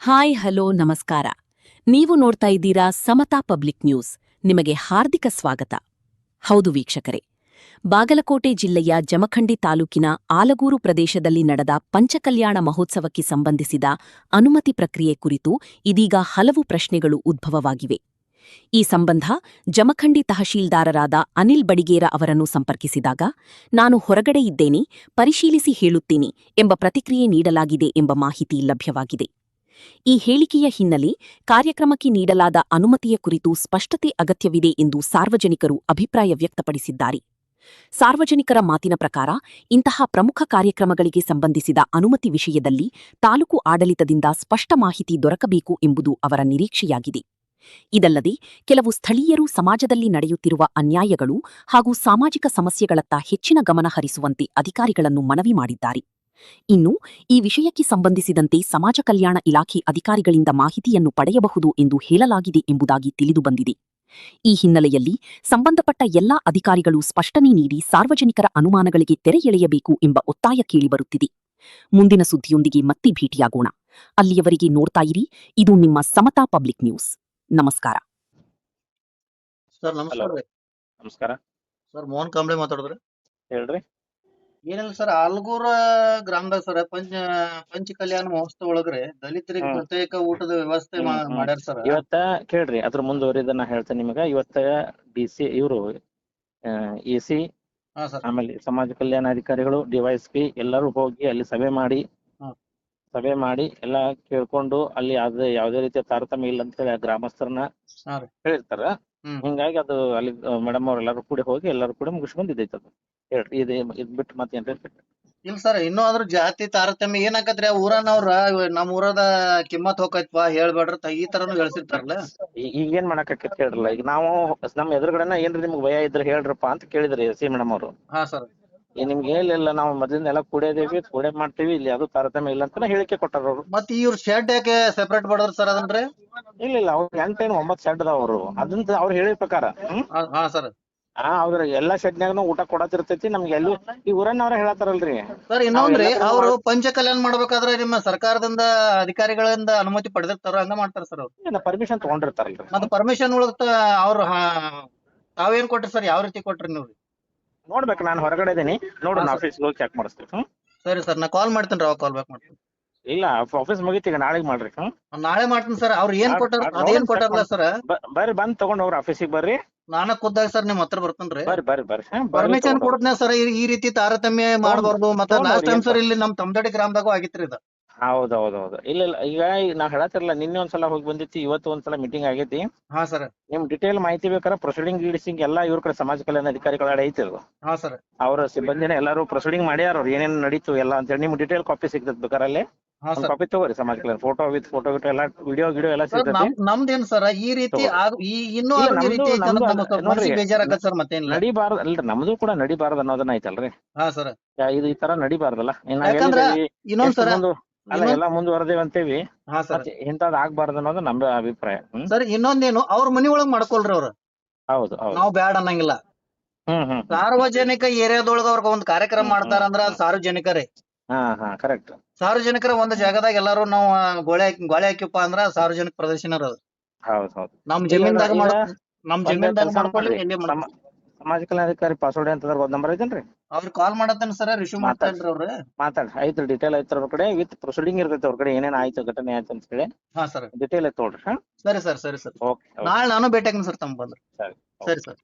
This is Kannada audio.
ಹಾಯ್ ಹಲೋ ನಮಸ್ಕಾರ. ನೀವು ನೋಡ್ತಾ ಇದ್ದೀರಾ ಸಮತಾ ಪಬ್ಲಿಕ್ ನ್ಯೂಸ್. ನಿಮಗೆ ಹಾರ್ದಿಕ ಸ್ವಾಗತ. ಹೌದು ವೀಕ್ಷಕರೇ, ಬಾಗಲಕೋಟೆ ಜಿಲ್ಲೆಯ ಜಮಖಂಡಿ ತಾಲೂಕಿನ ಆಲಗೂರು ಪ್ರದೇಶದಲ್ಲಿ ನಡೆದ ಪಂಚಕಲ್ಯಾಣ ಮಹೋತ್ಸವಕ್ಕೆ ಸಂಬಂಧಿಸಿದ ಅನುಮತಿ ಪ್ರಕ್ರಿಯೆ ಕುರಿತು ಇದೀಗ ಹಲವು ಪ್ರಶ್ನೆಗಳು ಉದ್ಭವವಾಗಿವೆ. ಈ ಸಂಬಂಧ ಜಮಖಂಡಿ ತಹಶೀಲ್ದಾರರಾದ ಅನಿಲ್ ಬಡಿಗೇರ ಅವರನ್ನು ಸಂಪರ್ಕಿಸಿದಾಗ, ನಾನು ಹೊರಗಡೆ ಇದ್ದೇನೆ, ಪರಿಶೀಲಿಸಿ ಹೇಳುತ್ತೀನಿ ಎಂಬ ಪ್ರತಿಕ್ರಿಯೆ ನೀಡಲಾಗಿದೆ ಎಂಬ ಮಾಹಿತಿ ಲಭ್ಯವಾಗಿದೆ. ಈ ಹೇಳಿಕೆಯ ಹಿನ್ನೆಲೆ ಕಾರ್ಯಕ್ರಮಕ್ಕೆ ನೀಡಲಾದ ಅನುಮತಿಯ ಕುರಿತು ಸ್ಪಷ್ಟತೆ ಅಗತ್ಯವಿದೆ ಎಂದು ಸಾರ್ವಜನಿಕರು ಅಭಿಪ್ರಾಯ ವ್ಯಕ್ತಪಡಿಸಿದ್ದಾರೆ. ಸಾರ್ವಜನಿಕರ ಮಾತಿನ ಪ್ರಕಾರ ಇಂತಹ ಪ್ರಮುಖ ಕಾರ್ಯಕ್ರಮಗಳಿಗೆ ಸಂಬಂಧಿಸಿದ ಅನುಮತಿ ವಿಷಯದಲ್ಲಿ ತಾಲೂಕು ಆಡಳಿತದಿಂದ ಸ್ಪಷ್ಟ ಮಾಹಿತಿ ದೊರಕಬೇಕು ಎಂಬುದು ಅವರ ನಿರೀಕ್ಷೆಯಾಗಿದೆ. ಇದಲ್ಲದೆ ಕೆಲವು ಸ್ಥಳೀಯರು ಸಮಾಜದಲ್ಲಿ ನಡೆಯುತ್ತಿರುವ ಅನ್ಯಾಯಗಳು ಹಾಗೂ ಸಾಮಾಜಿಕ ಸಮಸ್ಯೆಗಳತ್ತ ಹೆಚ್ಚಿನ ಗಮನ ಹರಿಸುವಂತೆ ಅಧಿಕಾರಿಗಳನ್ನು ಮನವಿ ಮಾಡಿದ್ದಾರೆ. ಇನ್ನು ಈ ವಿಷಯಕ್ಕೆ ಸಂಬಂಧಿಸಿದಂತೆ ಸಮಾಜ ಕಲ್ಯಾಣ ಇಲಾಖೆ ಅಧಿಕಾರಿಗಳಿಂದ ಮಾಹಿತಿಯನ್ನು ಪಡೆಯಬಹುದು ಎಂದು ಹೇಳಲಾಗಿದೆ ಎಂಬುದಾಗಿ ತಿಳಿದುಬಂದಿದೆ. ಈ ಹಿನ್ನೆಲೆಯಲ್ಲಿ ಸಂಬಂಧಪಟ್ಟ ಎಲ್ಲಾ ಅಧಿಕಾರಿಗಳು ಸ್ಪಷ್ಟನೆ ನೀಡಿ ಸಾರ್ವಜನಿಕರ ಅನುಮಾನಗಳಿಗೆ ತೆರೆ ಎಳೆಯಬೇಕು ಎಂಬ ಒತ್ತಾಯ ಕೇಳಿಬರುತ್ತಿದೆ. ಮುಂದಿನ ಸುದ್ದಿಯೊಂದಿಗೆ ಮತ್ತೆ ಭೇಟಿಯಾಗೋಣ. ಅಲ್ಲಿಯವರೆಗೆ ನೋಡ್ತಾ ಇರಿ, ಇದು ನಿಮ್ಮ ಸಮತಾ ಪಬ್ಲಿಕ್ ನ್ಯೂಸ್. ನಮಸ್ಕಾರ. ಸರ್ ನಮಸ್ಕಾರ ರೀ. ನಮಸ್ಕಾರ ಸರ್ ಮೋಹನ್ ಕಾಂಬ್ಳೆ ಮಾತಾಡಿದ್ರಿ. ಹೇಳ್ರಿ. ಏನಿಲ್ಲ ಸರ್, ಆಲ್ಗೂರ ಗ್ರಾಮದಾಗ ಸರ್ ಪಂಚ ಕಲ್ಯಾಣ ಮಹೋತ್ಸವ ಒಳಗ್ರಿ ದಲಿತರಿಗೆ ಪ್ರತ್ಯೇಕ ಊಟದ ವ್ಯವಸ್ಥೆ ಮಾಡ್ಯಾರ ಸರ್. ಇವತ್ತ ಕೇಳ್ರಿ, ಅದ್ರ ಮುಂದುವರಿದ ನಾ ಹೇಳ್ತೇನೆ ನಿಮಗ. ಇವತ್ತ DC ಇವರು AC ಹಾ ಸರ್. ಆಮೇಲೆ ಸಮಾಜ ಕಲ್ಯಾಣ ಅಧಿಕಾರಿಗಳು DYSP ಎಲ್ಲರೂ ಹೋಗಿ ಅಲ್ಲಿ ಸಭೆ ಮಾಡಿ ಎಲ್ಲಾ ಕೇಳ್ಕೊಂಡು ಅಲ್ಲಿ ಯಾವ್ದೇ ರೀತಿಯ ತಾರತಮ್ಯ ಇಲ್ಲ ಅಂತ ಹೇಳಿ ಗ್ರಾಮಸ್ಥರನ್ನ ಹಾ ರೀ. ಹೇಳಿರ್ತಾರ. ಹಿಂಗಾಗಿ ಅದು ಅಲ್ಲಿ ಮೇಡಮ್ ಅವ್ರೆಲ್ಲಾರು ಕೂಡ ಹೋಗಿ ಎಲ್ಲರೂ ಕೂಡ ಮುಗಿಸ್ಕೊಂಡ್ ಅದು. ಹೇಳ್ರಿ, ಇದ್ ಬಿಟ್ಟು ಮತ್ತೇನ್ರಿ? ಇಲ್ಲ ಸರ್, ಇನ್ನೂ ಅದ್ರ ಜಾತಿ ತಾರತಮ್ಯ ಏನಾಕತ್ರಿ? ಊರನವ್ರ ನಮ್ ಊರದ ಕಿಮ್ಮತ್ ಹೋಗೈತ್ವಾ ಹೇಳ್ಬೇಡ್ರಿ ಈ ತರನು ಹೇಳ್ಸಿರ್ತಾರಲ್ಲ. ಈಗೇನ್ ಮಾಡಾಕೈತಿ ಹೇಳ್ರಲ್ಲ. ಈಗ ನಾವು ನಮ್ ಎದುರುಗಡೆನ ಏನ್ರಿ ನಿಮ್ಗೆ ಭಯ ಇದ್ರೆ ಹೇಳ್ರಪ್ಪ ಅಂತ ಕೇಳಿದ್ರಿ ಸಿ ಮೇಡಮ್ ಅವರು. ಹಾ ಸರ್. ನಿಮ್ಗೆ ಹೇಳಿಲ್ಲ, ನಾವು ಮೊದಲಿಂದ ಎಲ್ಲ ಕೂಡೇ ಮಾಡ್ತೀವಿ, ಇಲ್ಲಿ ಯಾವ್ದು ತಾರತಮ್ಯ ಇಲ್ಲ ಅಂತ ಹೇಳಿಕೆ ಕೊಟ್ಟಾರ ಅವ್ರು. ಮತ್ ಇವ್ರ ಶೆಡ್ ಯಾಕೆ ಸೆಪರೇಟ್ ಮಾಡಿದ್ರ ಸರ್ ಅದನ್ರಿ? ಇಲ್ಲ ಅವ್ರು 8 ಏನು 9 ಶೆಡ್ ಅದಾವ ಅವರು. ಅದನ್ನ ಅವ್ರು ಹೇಳಿದ ಪ್ರಕಾರ ಹಾ ಸರ್. ಅವ್ರ ಎಲ್ಲಾ ಶೆಡ್ನ್ಯಾಗನು ಊಟ ಕೊಡತಿರ್ತೈತಿ ನಮ್ಗೆ. ಎಲ್ಲೂ ಈ ಊರನ್ನವ್ರ ಹೇಳತ್ತಾರಲ್ರಿ ಸರ್. ಇನ್ನೊಂದ್ರಿ, ಅವ್ರು ಪಂಚ ಕಲ್ಯಾಣ ಮಾಡ್ಬೇಕಾದ್ರೆ ನಿಮ್ಮ ಸರ್ಕಾರದಿಂದ ಅಧಿಕಾರಿಗಳಿಂದ ಅನುಮತಿ ಪಡೆದಿರ್ತಾರ, ಹಂಗ ಮಾಡ್ತಾರ ಸರ್ ಅವ್ರು. ಪರ್ಮಿಷನ್ ತಗೊಂಡಿರ್ತಾರಲ್ರಿ. ಮತ್ತೆ ಪರ್ಮಿಷನ್ ಒಳಗ ಅವ್ರು ತಾವೇನ್ ಕೊಟ್ರಿ ಸರ್? ಯಾವ ರೀತಿ ಕೊಟ್ರಿ ನೀವು? ನೋಡ್ಬೇಕು, ನಾನು ಹೊರಗಡೆ ಇದೀನಿ, ನೋಡು ಆಫೀಸ್ಗೆ ಹೋಗಿ ಚೆಕ್ ಮಾಡಿಸ್ತೀವಿ. ಸರಿ ಸರ್, ನಾ ಕಾಲ್ ಮಾಡ್ತೇನೆ. ಅವಾಗ ಕಾಲ್ ಬ್ಯಾಕ್ ಮಾಡ್ತೀನಿ. ಇಲ್ಲ, ಆಫೀಸ್ ಮುಗಿತಿ, ಈಗ ನಾಳೆಗ್ ಮಾಡ್ರಿ. ನಾಳೆ ಮಾಡ್ತೀನಿ ಸರ್. ಅವ್ರು ಏನ್ ಕೊಟ್ಟಾರ ಅದೇನ್ ಕೊಟ್ಟಾರಲ್ಲ ಸರ್, ಬರ್ರಿ ಬಂದ್ ತಗೊಂಡ್ ಹೋಗ್ರಿ ಆಫೀಸಿಗೆ ಬರ್ರಿ. ನಾನ ಖುದ್ದಾಗಿ ಸರ್ ನಿಮ್ ಹತ್ರ ಬರ್ತೇನ್ರಿ. ಬರ್ರಿ. ಪರ್ಮಿಷನ್ ಕೊಡ್ತೇನೆ ಸರ್. ಈ ರೀತಿ ತಾರತಮ್ಯ ಮಾಡಬಾರ್ದು. ಮತ್ತೆ ಲಾಸ್ಟ್ ಟೈಮ್ ಸರ್ ಇಲ್ಲಿ ನಮ್ ತಮ್ದಡಿ ಗ್ರಾಮದಾಗೂ ಆಗಿತ್ರಿ ಇದು. ಹೌದೌದು. ಇಲ್ಲ ಈಗ ನಾ ಹೇಳತ್ತಿರಲ್ಲ, ನಿನ್ನೆ ಒಂದ್ಸಲ ಹೋಗಿ ಬಂದಿತ್ತು, ಇವತ್ತು ಒಂದ್ಸಲ ಮೀಟಿಂಗ್ ಆಗೈತಿ. ಹಾ ಸರ್. ನಿಮ್ ಡಿಟೇಲ್ ಮಾಹಿತಿ ಬೇಕಾದ್ರೆ ಪ್ರೊಸೀಡಿಂಗ್ ಗೀಡಿಸಿಂಗ್ ಎಲ್ಲಾ ಇವ್ರ ಕಡೆ ಸಮಾಜ ಕಲ್ಯಾಣ ಅಧಿಕಾರಿಗಳ ಐತಿ. ಹಾ ಸರ್. ಅವ್ರ ಸಿಬ್ಬಂದಿನ ಎಲ್ಲಾರು ಪ್ರೊಸೀಡಿಂಗ್ ಮಾಡ್ಯಾರ, ಅವ್ರು ಏನೇನ್ ನಡೀತು ಎಲ್ಲ ಅಂತ ಹೇಳಿ. ನಿಮ್ ಡಿಟೇಲ್ ಕಾಪಿ ಸಿಗ್ತದ ಬೇಕಾರಲ್ಲಿ, ಕಾಪಿ ತಗೋರಿ. ಸಮಾಜ ಕಲ್ಯಾಣ ಫೋಟೋ ವಿತ್ ಎಲ್ಲ ವಿಡಿಯೋ ಎಲ್ಲ ಸಿಗ್ತದೆ. ನಮ್ದೇನ್ ಸರ್ ಈ ರೀತಿ ಇನ್ನೂ ಬೇಜಾರಾಗತ್ ಸರ್. ಮತ್ತೇನಿಲ್ಲ, ನಡಿಬಾರ್ದು ಅಲ್ರಿ, ನಮ್ದು ಕೂಡ ನಡಿಬಾರ್ದು ಅನ್ನೋದನ್ನ ಐತಲ್ರಿ. ಹಾ ಸರ್. ಇದು ಈ ತರ ನಡಿಬಾರ್ದಲ್ಲ. ಇನ್ನೊಂದ್ ಸರ್, ಅಲ್ಲ ಎಲ್ಲ ಮುಂದುವರೆದೇವ್ ಅಂತೇವಿ, ಹಾ ಸರ್, ಇಂತದ್ ಆಗ್ಬಾರ್ದು ಅನ್ನೋದು ನಮ್ಮ ಅಭಿಪ್ರಾಯ. ಸರ್ ಇನ್ನೊಂದೇನು, ಅವ್ರ ಮನಿ ಒಳಗ್ ಮಾಡ್ಕೊಳ್ರಿ ಅವ್ರು. ಹೌದು, ನಾವ್ ಬ್ಯಾಡ್ ಅನ್ನಂಗಿಲ್ಲ. ಸಾರ್ವಜನಿಕ ಏರಿಯಾದೊಳಗ ಅವ್ರ ಒಂದ್ ಕಾರ್ಯಕ್ರಮ ಮಾಡ್ತಾರಂದ್ರ ಸಾರ್ವಜನಿಕರೇ. ಕರೆಕ್ಟ್. ಸಾರ್ವಜನಿಕರ ಒಂದ್ ಜಾಗದಾಗ ಎಲ್ಲಾರು ನಾವು ಗೋಳೆ ಹಾಕಿಪ್ಪ ಅಂದ್ರ ಸಾರ್ವಜನಿಕ ಪ್ರದರ್ಶನ ಅದು. ಹೌದು. ನಮ್ ಜಮೀನ್ದಾಗ ಮಾಡ್ಕೊಳ್ಳಿ. ಸಮಾಜ ಕಲ್ಯಾಣಾಧಿಕಾರಿ ಪಾಸ್ವರ್ಡ್ ಅಂತ ಒಂದ್ ನಂಬರ್ ಐತೇನ್ರಿ? ಅವ್ರಿಗೆ ಕಾಲ್ ಮಾಡತ್ತೇನೆ ಸರ್, ರಿಶ್ಯೂ ಮಾಡ್ತಾನ್ರಿ ಅವ್ರು. ಮಾತಾಡಿ ಐತ್ರಿ, ಡಿಟೇಲ್ ಐತ್ರ ಅವ್ರ ಕಡೆ, ವಿತ್ ಪ್ರೊಸೀಡಿಂಗ್ ಇರ್ತೈತಿ ಅವ್ರ ಕಡೆ, ಏನೇನ್ ಆಯ್ತು ಘಟನೆ ಆಯ್ತು ಅಂತ ಹೇಳಿ. ಹಾ ಸರ್, ಡಿಟೇಲ್ ಐತ್ ನೋಡ್ರಿ. ಸರಿ ಸರ್. ಓಕೆ. ನಾಳೆ ನಾನು ಭೇಟಿ ಆಗ್ತೀನಿ ಸರ್ ತಮ್ಮ ಬಂದ್ರೆ. ಸರಿ ಸರಿ ಸರ್.